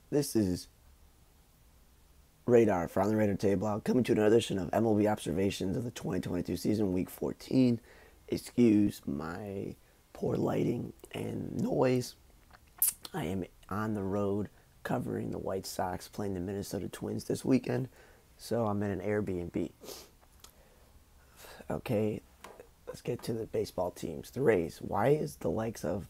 This is Radar from the Radar Table, coming to another edition of MLB Observations of the 2022 season, Week 14. Excuse my poor lighting and noise. I am on the road covering the White Sox playing the Minnesota Twins this weekend, so I'm in an Airbnb. Okay, let's get to the baseball teams. The Rays. Why is the likes of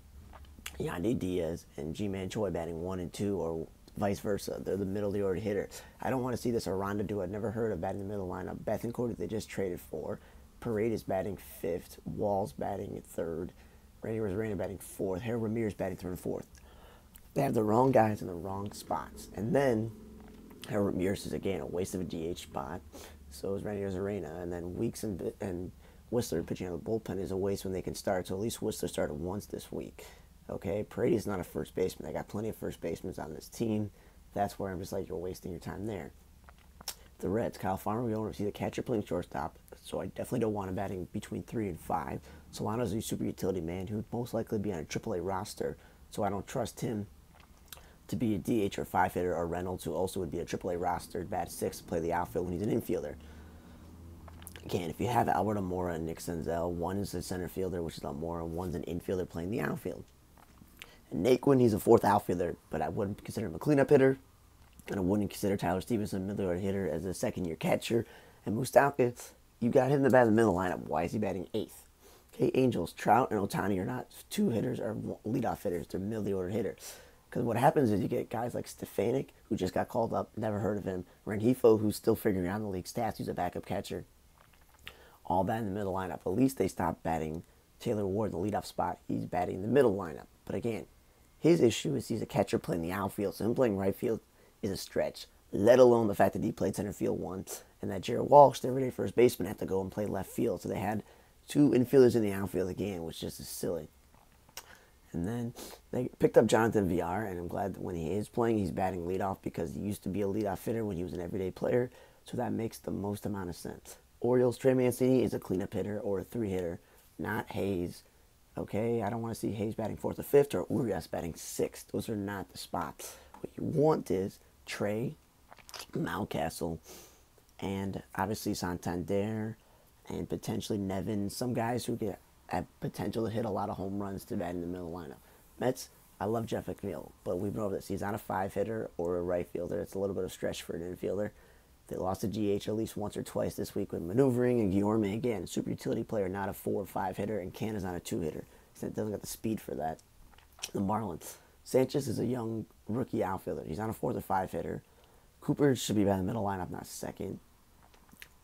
Yandy Diaz and Jimenez batting 1 and 2, or vice versa? They're the middle of the order hitter. I don't want to see this Aranda do. I've never heard of batting the middle lineup. Bethencourt they just traded for. Parade is batting 5th. Wall's batting 3rd. Randy Rosarena batting 4th. Harold Ramirez batting 3rd and 4th. They have the wrong guys in the wrong spots. And then Harold Ramirez is again a waste of a DH spot. So is Randy Rosarena. And then Weeks and Whistler pitching out of the bullpen is a waste when they can start. So at least Whistler started once this week. Okay, Paredes not a first baseman. They got plenty of first basemen on this team. That's where I'm just like, you're wasting your time there. The Reds, Kyle Farmer, we don't see the catcher playing shortstop, so I definitely don't want him batting between 3 and 5. Solano's a super utility man who would most likely be on a AAA roster, so I don't trust him to be a DH or 5 hitter, or Reynolds, who also would be a AAA roster, bat 6, play the outfield when he's an infielder. Again, if you have Albert Almora and Nick Senzel, one is a center fielder, which is Almora, and one's an infielder playing the outfield. And Naquin, he's a 4th outfielder, but I wouldn't consider him a cleanup hitter. And I wouldn't consider Tyler Stevenson a middle order hitter as a second-year catcher. And Mustalka, you got him to bat in the middle lineup. Why is he batting 8th? Okay, Angels, Trout, and Ohtani are not 2 hitters or leadoff hitters. They're middle order hitters. Because what happens is you get guys like Stefanik, who just got called up, never heard of him. Rengifo, who's still figuring out the league stats, who's a backup catcher. All bat in the middle lineup. At least they stopped batting Taylor Ward in the leadoff spot. He's batting the middle lineup. But again, his issue is he's a catcher playing the outfield, so him playing right field is a stretch, let alone the fact that he played center field once, and that Jared Walsh, their everyday first baseman, had to go and play left field. So they had 2 infielders in the outfield again, which just is silly. And then they picked up Jonathan VR, and I'm glad that when he is playing, he's batting leadoff, because he used to be a leadoff hitter when he was an everyday player, so that makes the most amount of sense. Orioles, Trey Mancini is a cleanup hitter or a 3 hitter, not Hayes. Okay, I don't want to see Hayes batting 4th or 5th, or Urias batting 6th. Those are not the spots. What you want is Trey, Mountcastle, and obviously Santander, and potentially Nevin. Some guys who have potential to hit a lot of home runs to bat in the middle lineup. Mets, I love Jeff McNeil, but we've been over this. He's not a 5 hitter or a right fielder. It's a little bit of a stretch for an infielder. They lost a GH at least once or twice this week with maneuvering, and Guillorme, again, super utility player, not a 4 or 5 hitter, and Canna's not a 2 hitter. So it doesn't got the speed for that. The Marlins. Sanchez is a young rookie outfielder. He's not a 4th or 5 hitter. Cooper should be by the middle lineup, not second.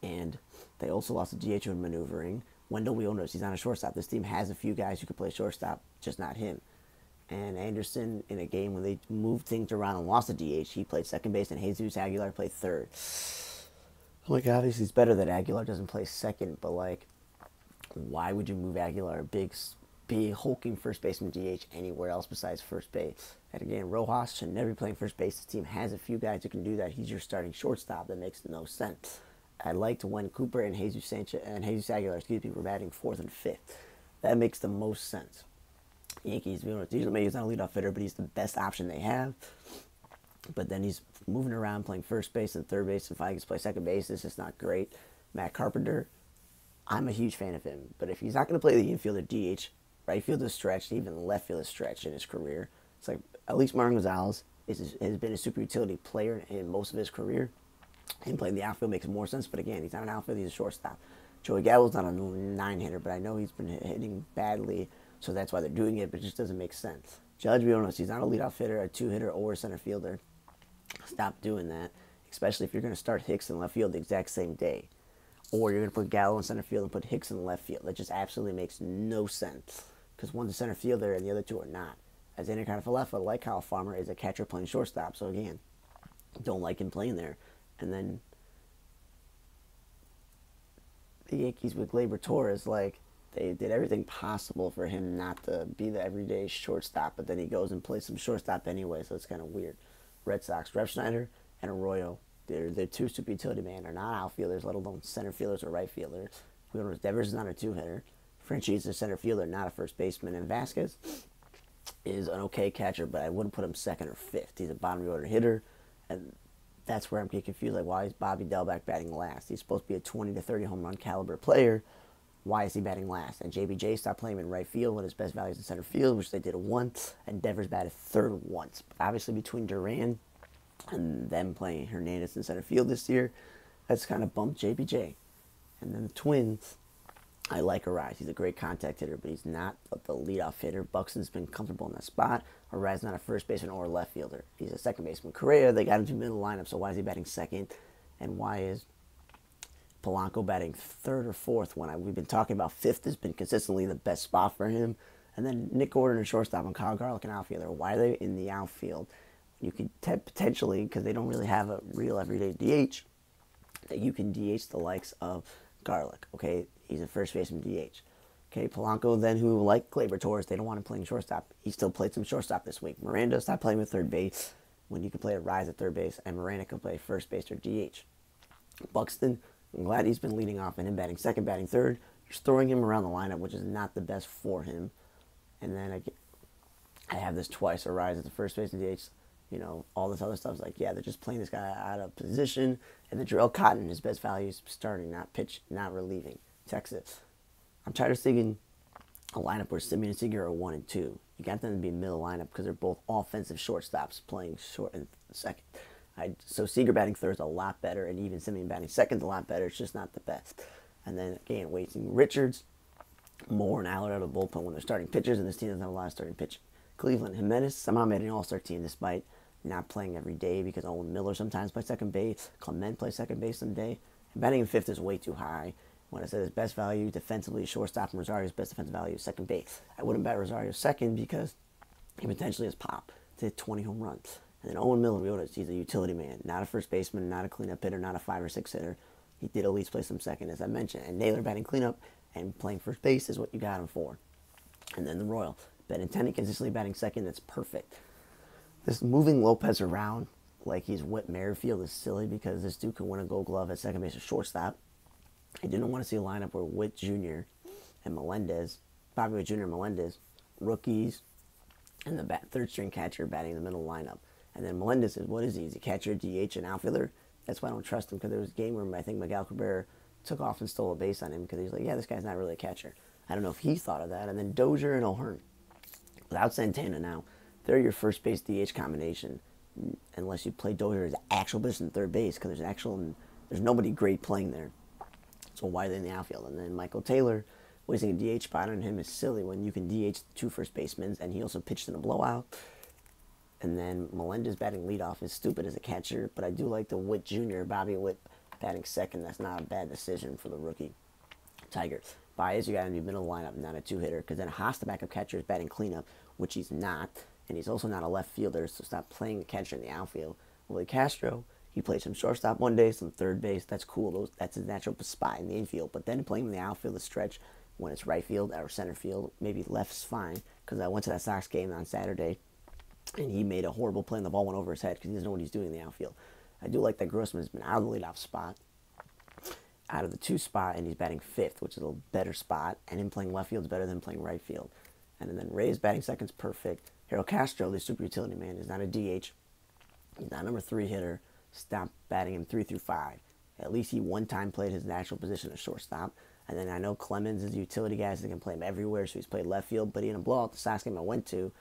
And they also lost a GH with maneuvering. Wendell Wheelness, he's not a shortstop. This team has a few guys who can play shortstop, just not him. And Anderson, in a game when they moved things around and lost a DH, he played second base, and Jesus Aguilar played 3rd. Like, obviously, it's better that Aguilar doesn't play second, but, like, why would you move Aguilar, a big hulking first baseman DH, anywhere else besides first base? And again, Rojas should never be playing first base. This team has a few guys who can do that. He's your starting shortstop. That makes no sense. I liked when Cooper and Jesus Aguilar, were batting 4th and 5th. That makes the most sense. Yankees, usually he's not a leadoff hitter, but he's the best option they have. But then he's moving around, playing first base and third base, and finally gets to play second base. It's just not great. Matt Carpenter, I'm a huge fan of him, but if he's not going to play the infielder DH, right field is stretched, even left field is stretched in his career. It's like, at least Martin Gonzalez has been a super utility player in most of his career. Him playing the outfield makes more sense, but again, he's not an outfield, he's a shortstop. Joey Gallo's not a 9 hitter, but I know he's been hitting badly, so that's why they're doing it, but it just doesn't make sense. Judge, we don't know, he's not a leadoff hitter, a 2 hitter, or a center fielder. Stop doing that, especially if you're going to start Hicks in left field the exact same day. Or you're going to put Gallo in center field and put Hicks in left field. That just absolutely makes no sense, because one's a center fielder and the other 2 are not. As any kind of a left fielder, like Kyle Farmer, is a catcher playing shortstop, so again, don't like him playing there. And then the Yankees with Gleyber Torres, like, they did everything possible for him not to be the everyday shortstop, but then he goes and plays some shortstop anyway, so it's kind of weird. Red Sox, Rev Schneider and Arroyo, they're 2 super utility men. They're not outfielders, let alone center fielders or right fielders. Devers is not a 2 hitter. Frenchie is a center fielder, not a first baseman. And Vasquez, is an okay catcher, but I wouldn't put him second or fifth. He's a bottom of the order hitter, and that's where I'm getting confused. Like, why is Bobby Delback batting last? He's supposed to be a 20 to 30 home run caliber player. Why is he batting last? And JBJ stopped playing him in right field when his best value is in center field, which they did once, and Devers batted third once. But obviously, between Duran and them playing Hernandez in center field this year, that's kind of bumped JBJ. And then the Twins, I like Arise. He's a great contact hitter, but he's not the leadoff hitter. Buxton's been comfortable in that spot. Arise not a first baseman or a left fielder. He's a second baseman. Correa, they got him to middle lineup, so why is he batting second? And why is Polanco batting third or fourth when we've been talking about fifth has been consistently the best spot for him? And then Nick Gordon and shortstop and Kyle Garlick and outfielder. Why are they in the outfield? You could potentially, because they don't really have a real everyday DH, that you can DH the likes of Garlick, okay? He's a first baseman DH. Okay, Polanco then, who like Gleyber Torres, they don't want him playing shortstop. He still played some shortstop this week. Miranda stopped playing with third base when you can play a Rise at third base, and Miranda can play first base or DH. Buxton, I'm glad he's been leading off and him batting second, batting third. Just throwing him around the lineup, which is not the best for him. And then I have this twice, a Rise at the first base and DH. You know, all this other stuff is like, yeah, they're just playing this guy out of position. And then Jarrell Cotton, his best value is starting, not pitch, not relieving. Texas. I'm tired of seeing a lineup where Simeon and Seager are 1 and 2. You got them to be a middle lineup because they're both offensive shortstops playing short and second. So Seager batting third is a lot better, and even Simeon batting second is a lot better. It's just not the best. And then again, wasting Richards, Moore, and Allard out of the bullpen when they're starting pitchers, and this team doesn't have a lot of starting pitching. Cleveland, Jimenez somehow made an all-star team despite not playing every day because Owen Miller sometimes plays second base. Clement plays second base someday. And batting in fifth is way too high. When I said his best value defensively, shortstop, and Rosario's best defensive value is second base. I wouldn't bat Rosario second because he potentially has pop to hit 20 home runs. And then Owen Miller, he's a utility man, not a first baseman, not a cleanup hitter, not a 5 or 6 hitter. He did at least play some second, as I mentioned. And Naylor batting cleanup and playing first base is what you got him for. And then the Royal, Benintendi consistently batting second, that's perfect. This moving Lopez around like he's Whit Merrifield is silly because this dude can win a Gold Glove at second base or shortstop. I didn't want to see a lineup where Witt Jr. and Melendez, Bobby Witt Jr. and Melendez, rookies, and the third string catcher batting in the middle lineup. And then Melendez is, what is he? He's a catcher, DH, and outfielder. That's why I don't trust him, because there was a game where I think Miguel Cabrera took off and stole a base on him because he's like, yeah, this guy's not really a catcher. I don't know if he thought of that. And then Dozier and O'Hearn. Without Santana now, they're your first base DH combination, unless you play Dozier as actual position third base, because there's nobody great playing there. So why are they in the outfield? And then Michael Taylor wasting a DH spot on him is silly when you can DH the 2 first basemen, and he also pitched in a blowout. And then Melendez batting leadoff is stupid as a catcher, but I do like the Witt Jr., Bobby Witt, batting second. That's not a bad decision for the rookie. Tigers. Baez, you got to be middle lineup, not a 2-hitter, because then Haas, the backup catcher, is batting cleanup, which he's not, and he's also not a left fielder, so stop playing the catcher in the outfield. Willie Castro, he plays some shortstop one day, some third base. That's cool. That's his natural spot in the infield. But then playing in the outfield, the stretch, when it's right field or center field, maybe left's fine, because I went to that Sox game on Saturday, and he made a horrible play and the ball went over his head because he doesn't know what he's doing in the outfield. I do like that Grossman has been out of the leadoff spot, out of the 2 spot, and he's batting 5th, which is a better spot, and him playing left field is better than playing right field. And then Reyes batting second's perfect. Harold Castro, the super utility man, is not a DH. He's not a number 3 hitter. Stop batting him 3 through 5. At least he one time played his natural position as shortstop. And then I know Clemens is a utility guy, so they can play him everywhere, so he's played left field. But in a blowout, the Sox game I went to,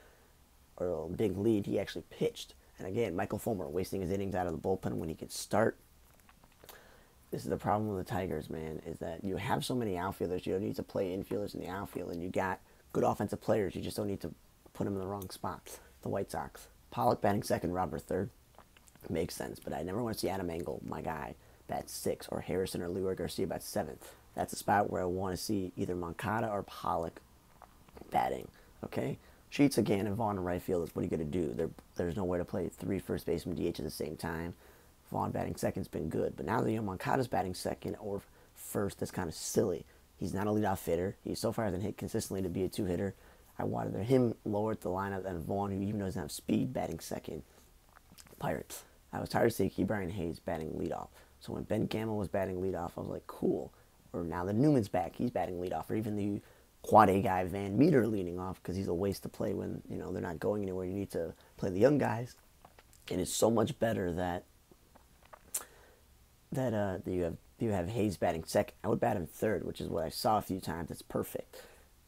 or a big lead, he actually pitched. And again, Michael Fulmer wasting his innings out of the bullpen when he could start. This is the problem with the Tigers, man, is that you have so many outfielders. You don't need to play infielders in the outfield, and you got good offensive players. You just don't need to put them in the wrong spots. The White Sox. Pollock batting second, Robert third. Makes sense, but I never want to see Adam Engel, my guy, bat 6, or Harrison or Leroy Garcia bat 7th. That's a spot where I want to see either Moncada or Pollock batting, okay? Sheets again and Vaughn in right field is what are you going to do? There's nowhere to play 3 first basemen DH at the same time. Vaughn batting second's been good, but now that Moncada's batting second or first, that's kind of silly. He's not a leadoff hitter. He so far hasn't hit consistently to be a 2-hitter. I wanted him lower at the lineup than Vaughn, who even doesn't have speed, batting second. Pirates. I was tired of seeing Brian Hayes batting leadoff. So when Ben Gamel was batting leadoff, I was like, cool. Or now that Newman's back, he's batting leadoff. Or even quad A guy Van Meter leading off because he's a waste to play when they're not going anywhere. You need to play the young guys, and it's so much better that you have Hayes batting second. I would bat him third, which is what I saw a few times. That's perfect.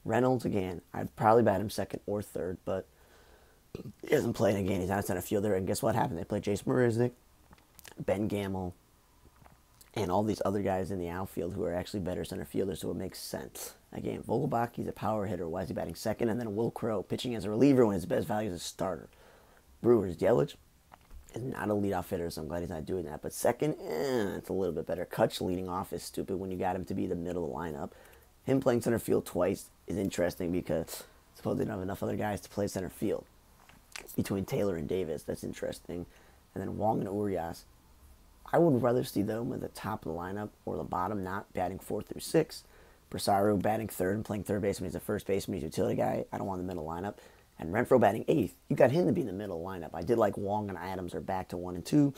Reynolds again, I'd probably bat him second or third, but he hasn't played again. He's not a center fielder, and guess what happened? They played Jace Marisnick, Ben Gamel, and all these other guys in the outfield who are actually better center fielders, so it makes sense. Again, Vogelbach, he's a power hitter. Why is he batting second? And then Will Crow, pitching as a reliever when his best value is a starter. Brewers, Yelich is not a leadoff hitter, so I'm glad he's not doing that. But second, it's a little bit better. Kutch leading off is stupid when you got him to be the middle of the lineup. Him playing center field twice is interesting because supposedly they don't have enough other guys to play center field. Between Taylor and Davis, that's interesting. And then Wong and Urias. I would rather see them at the top of the lineup or the bottom, not batting 4 through 6. Brassaro batting third and playing third base when he's a first baseman, he's a utility guy. I don't want the middle lineup. And Renfroe batting 8th. You got him to be in the middle lineup. I did like Wong and Adams are back to 1 and 2.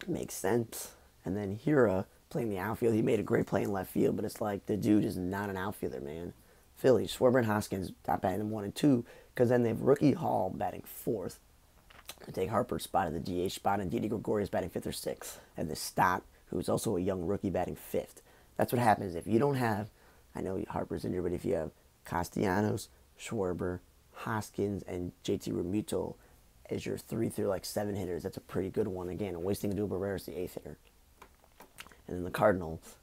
Makes sense. And then Hira playing the outfield. He made a great play in left field, but it's like the dude is not an outfielder, man. Phillies, Schwarber and Hoskins top batting them 1 and 2 because then they have rookie Hall batting 4th. And take Harper's spot at the DH spot, and Didi Gregorius batting 5th or 6th. And the Stott, who's also a young rookie, batting 5th. That's what happens if you don't have, I know Harper's injured, but if you have Castellanos, Schwarber, Hoskins, and JT Realmuto as your 3 through 7 hitters, that's a pretty good one. Again, wasting Adu Barrera's the 8th hitter. And then the Cardinals,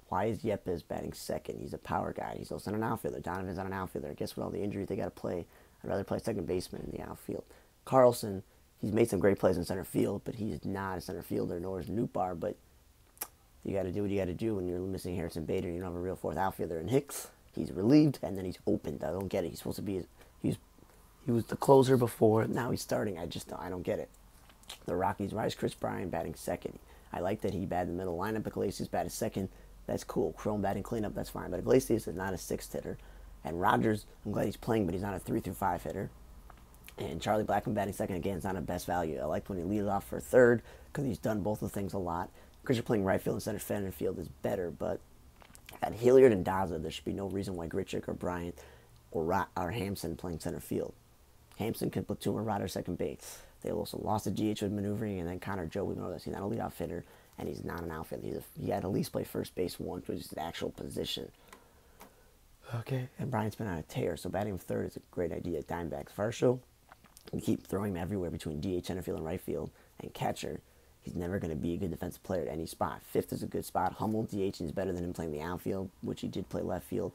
why is Yepes batting second? He's a power guy. He's also not an outfielder. Donovan's not an outfielder. I guess with all the injuries they got to play, I'd rather play second baseman in the outfield. Carlson, he's made some great plays in center field, but he's not a center fielder, nor is Nootbaar. But you got to do what you got to do when you're missing Harrison Bader. You don't have a real 4th outfielder. And Hicks, he's relieved, and then he's opened. I don't get it. He's supposed to be, he was the closer before. Now he's starting. I don't get it. The Rockies, why is Chris Bryant batting second? I like that he batted the middle lineup. Iglesias batted second. That's cool. Chrome batting cleanup, that's fine. But Iglesias is not a 6th hitter. And Rogers, I'm glad he's playing, but he's not a 3 through 5 hitter. And Charlie Blackmon batting second, again, is not a best value. I liked when he leads off for third because he's done both of the things a lot. Because you're playing right field instead of center field is better. But at Hilliard and Daza, there should be no reason why Grichuk or Bryant or Hampson playing center field. Hampson can platoon or Rodder second base. They also lost the DH with maneuvering, and then Connor Joe, we know this. He's not a leadoff hitter, and he's not an outfielder. He had to at least play first base once, which is the actual position. Okay, and Bryant's been on a tear, so batting him third is a great idea. Diamondbacks, Varsho, we keep throwing him everywhere between DH, center field, and right field, and catcher. He's never going to be a good defensive player at any spot. 5th is a good spot. Hummel, DH, is better than him playing the outfield, which he did play left field.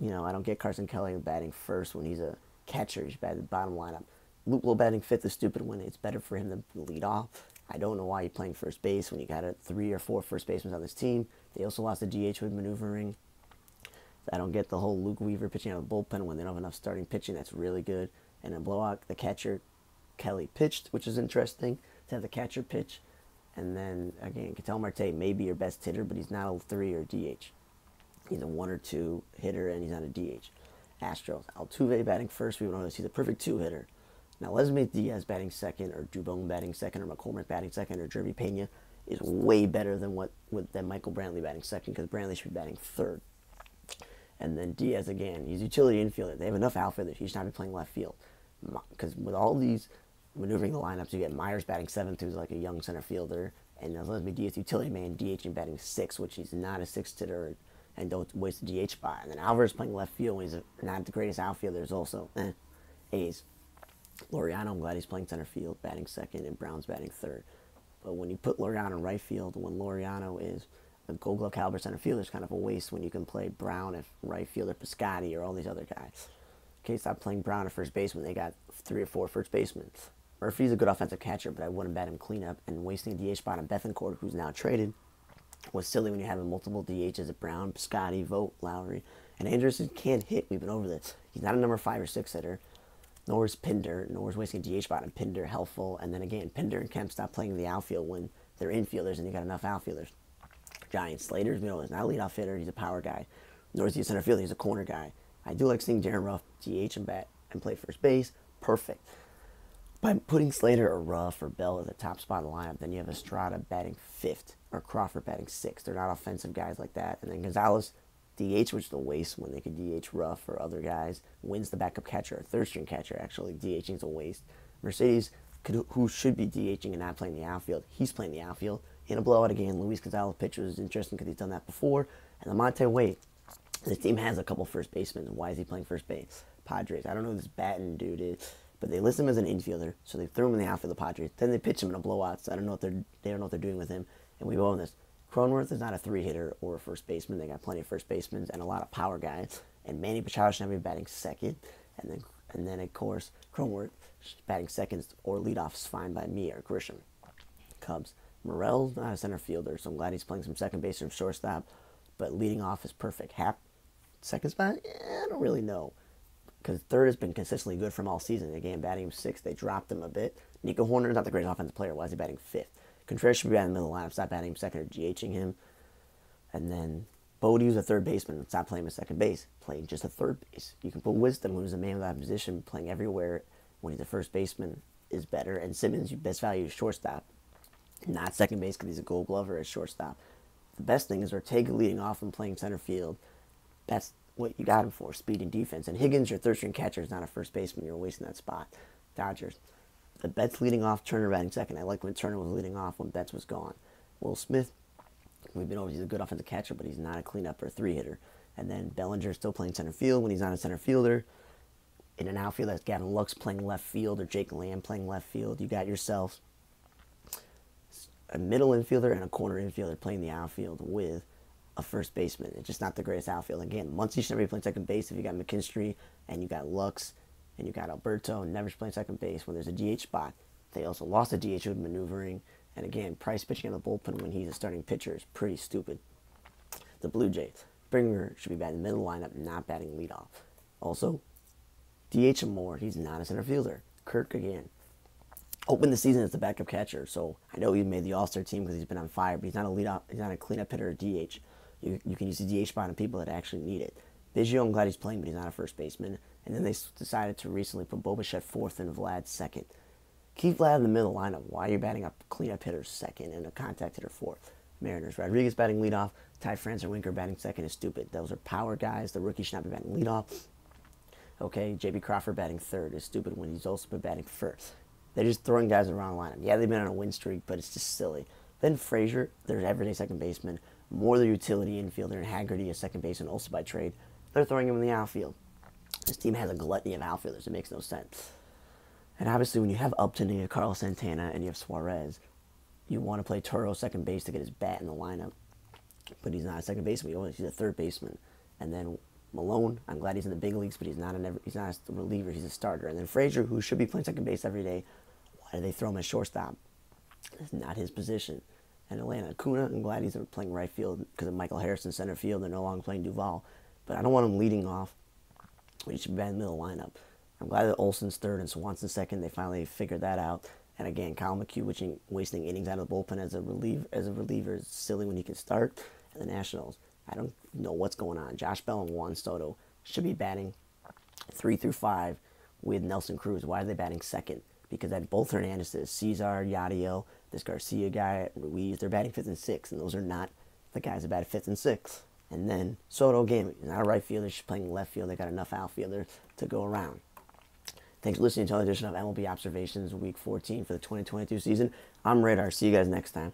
I don't get Carson Kelly batting first when he's a catcher. He's batting the bottom lineup. Luke Lowe batting 5th is stupid when it's better for him to lead off. I don't know why you're playing first base when you got 3 or 4 first basemen on this team. They also lost the DH with maneuvering. I don't get the whole Luke Weaver pitching out of the bullpen when they don't have enough starting pitching. That's really good. And in blowout, the catcher, Kelly, pitched, which is interesting to have the catcher pitch. And then, again, Ketel Marte may be your best hitter, but he's not a 3 or DH. He's a 1 or 2 hitter, and he's not a DH. Astros, Altuve batting first. We know this. He's a perfect 2 hitter. Now, Lesmate Diaz batting second, or Dubon batting second, or McCormick batting second, or Jeremy Pena is way better than than Michael Brantley batting second, because Brantley should be batting third. And then Diaz again, he's a utility infielder. They have enough outfielders. He should not be playing left field. Because with all these maneuvering the lineups, you get Myers batting 7th, who's like a young center fielder, and Lesmate Diaz, utility man, DH and batting 6th, which he's not a 6th hitter, and don't waste the DH spot. And then Alvarez playing left field when he's not the greatest outfielder is also A's. Laureano, I'm glad he's playing center field, batting second, and Brown's batting third. But when you put Laureano in right field, when Laureano is a Gold Glove caliber center fielder, it's kind of a waste when you can play Brown at right fielder, Piscotty, or all these other guys. Okay, stop playing Brown at first base when they got 3 or 4 first basemen. Murphy's a good offensive catcher, but I wouldn't bat him cleanup, and wasting a DH spot on Bethancourt, who's now traded, was silly when you have multiple DHs at Brown, Piscotty, Vogt, Lowry, and Anderson can't hit. We've been over this. He's not a number 5 or 6 hitter. Nor is Pinder, nor is wasting a DH spot on Pinder helpful. And then again, Pinder and Kemp stop playing in the outfield when they're infielders and you got enough outfielders. Giant Slater's is not a leadoff hitter, he's a power guy. Nor is he a center fielder, he's a corner guy. I do like seeing Darren Ruff DH and bat and play first base. Perfect. By putting Slater or Ruff or Bell at the top spot of the lineup, then you have Estrada batting 5th or Crawford batting 6th. They're not offensive guys like that. And then Gonzalez, DH, which is a waste when they could DH Ruff or other guys. Wins the backup catcher, or third string catcher, actually. DHing is a waste. Mercedes, who should be DHing and not playing the outfield, he's playing the outfield. In a blowout again, Luis Gonzalez pitch was interesting because he's done that before. And Lamonte Wade, this team has a couple first basemen. Why is he playing first base? Padres. I don't know who this Batten dude is, but they list him as an infielder, so they threw him in the outfield. The Padres. Then they pitch him in a blowout. So I don't know what they don't know what they're doing with him. And we own this. Cronenworth is not a 3-hitter or a first baseman. They got plenty of first basemen and a lot of power guys. And Manny Machado should be batting second. And then of course, Cronenworth batting second or leadoff is fine by me or Grisham. Cubs. Morel's not a center fielder, so I'm glad he's playing some second base or shortstop. But leading off is perfect. Hap, second spot? I don't really know. Because third has been consistently good from all season. Again, batting him sixth, they dropped him a bit. Nico Horner is not the greatest offensive player. Why is he batting fifth? Contreras should be batting in the middle of the lineup. Stop batting him second or DHing him. And then Bodie, who's a third baseman, stop playing him at second base. Playing just a third base. You can put Wisdom, who's a man of that position, playing everywhere when he's a first baseman, is better. And Simmons, your best value is shortstop. Not second base because he's a gold glover at shortstop. The best thing is Ortega leading off and playing center field. That's what you got him for, speed and defense. And Higgins, your third string catcher, is not a first baseman. You're wasting that spot. Dodgers. The Betts leading off, Turner batting second. I like when Turner was leading off when Betts was gone. Will Smith, we've been over, he's a good offensive catcher, but he's not a cleanup or a 3-hitter. And then Bellinger still playing center field when he's not a center fielder. In an outfield, that's Gavin Lux playing left field or Jake Lamb playing left field. You got yourself a middle infielder and a corner infielder playing the outfield with a first baseman. It's just not the greatest outfield. Again, Muncy should never be playing second base if you got McKinstry and you got Lux and you got Alberto, and never playing second base when there's a DH spot. They also lost a DH with maneuvering. And again, Price pitching in the bullpen when he's a starting pitcher is pretty stupid. The Blue Jays. Springer should be batting in the middle lineup, not batting leadoff. Also, DH him more. He's not a center fielder. Kirk again. Opened the season as the backup catcher, so I know he made the All-Star team because he's been on fire, but he's not a leadoff. He's not a cleanup hitter or DH. You can use the DH spot on people that actually need it. Biggio, I'm glad he's playing, but he's not a first baseman. And then they decided to recently put Boba fourth and Vlad second. Keep Vlad in the middle lineup. Why are you batting up cleanup hitter second and a contact hitter fourth? Mariners. Rodriguez batting leadoff. Ty France or Winker batting second is stupid. Those are power guys. The rookie should not be batting leadoff. Okay, J.B. Crawford batting third is stupid when he's also been batting first. They're just throwing guys around the lineup. Yeah, they've been on a win streak, but it's just silly. Then Frazier, their everyday second baseman. More their utility infielder, and Haggerty, a second baseman, also by trade. They're throwing him in the outfield. This team has a gluttony of outfielders. It makes no sense. And obviously, when you have Upton and you have Carlos Santana and you have Suarez, you want to play Toro second base to get his bat in the lineup. But he's not a second baseman. He's a third baseman. And then Malone, I'm glad he's in the big leagues, but he's not a reliever. He's a starter. And then Frazier, who should be playing second base every day, why do they throw him at shortstop? It's not his position. And Atlanta Acuna, I'm glad he's playing right field because of Michael Harrison center field. They're no longer playing Duvall. But I don't want him leading off. He should be in the middle lineup. I'm glad that Olsen's third and Swanson's second. They finally figured that out. And again, Kyle McHugh wasting innings out of the bullpen as a reliever is silly when he can start. And the Nationals, I don't know what's going on. Josh Bell and Juan Soto should be batting 3 through 5 with Nelson Cruz. Why are they batting second? Because that both Hernandez's, Cesar, Yadiel, this Garcia guy, Ruiz, they're batting 5th and 6th, and those are not the guys that bat 5th and 6th. And then Soto, again, he's not a right fielder. He's playing left field. They got enough outfielders to go around. Thanks for listening to another edition of MLB Observations, Week 14 for the 2022 season. I'm Radar. See you guys next time.